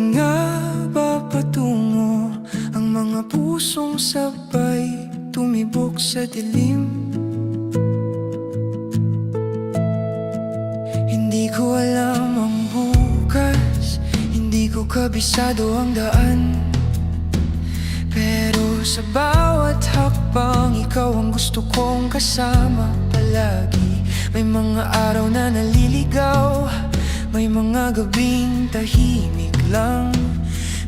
Saan nga ba patungo ang mga pusong sabay tumibok sa dilim? Hindi ko alam ang bukas, hindi ko kabisado ang daan, pero sa bawat hakbang ikaw ang gusto kong kasama palagi. May mga araw na naliligaw, may mga gabing tahimik lang,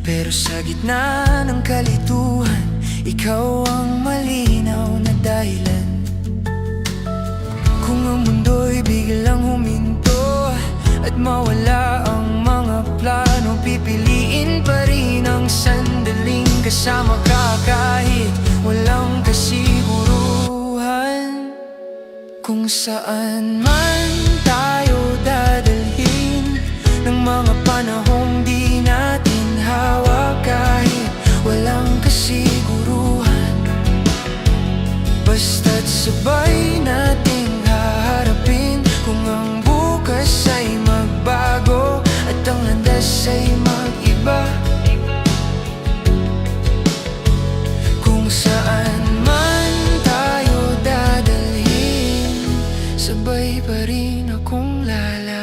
pero sa gitna ng kalituhan, ikaw ang malinaw na dahilan. Kung ang mundo'y biglang huminto at mawala ang mga plano, pipiliin pa rin ang sandaling kasama ka kahit walang kasiguruhan. Kung saan man tayo dadalhin ng mga panahong di natin hawak, kahit walang kasiguruhan, basta't sabay nating haharapin. Kung ang bukas ay magbago at ang landas ay mag-iba, kung saan man tayo dadalhin, sabay pa rin akong lalakad.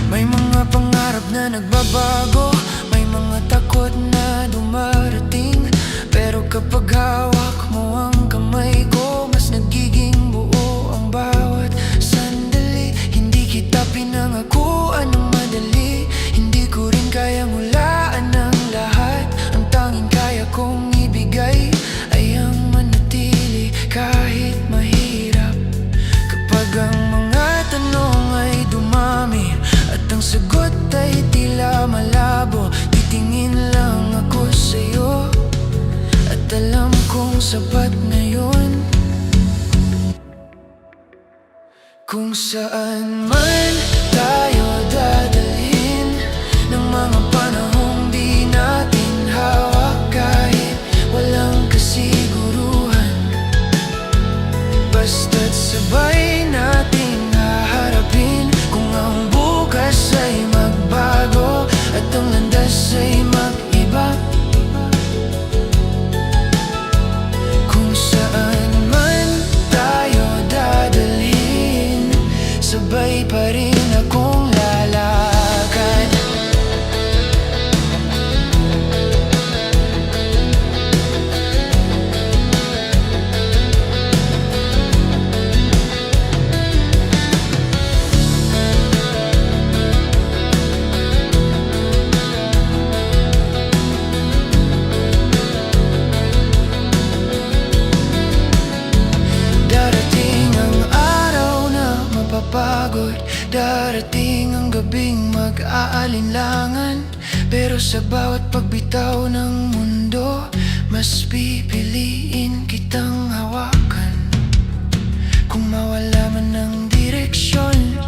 May mga pangarap na nagbabago, may mga takot na dumarating, pero kapag hawak mo ang kamay ko, mas nagiging buo ang bawat sandali. Hindi kita pinangakuan ng madali, hindi ko rin kayang hulaan ang lahat. Ang tanging kaya kong ibigay ay ang manatili kahit mahirap. Kapag ang mga tanong ay dumami at ang sagot ay tila malabo, titingin lang ako sa'yo at alam kong sapat na yun. Kung saan man tayo dadalhin ng mga panahong di natin hawak, kahit walang kasiguruhan, basta't sabay nating haharapin. Kung ang bukas ay magbago at ang landas ay mag-iba, kung saan man tayo dadalhin, sabay pa rin akong lalakad. Darating ang araw na mapapagod, darating ang gabing mag-aalinlangan, pero sa bawat pagbitaw ng mundo, mas pipiliin kitang hawakan. Kung mawala man ang direksyon,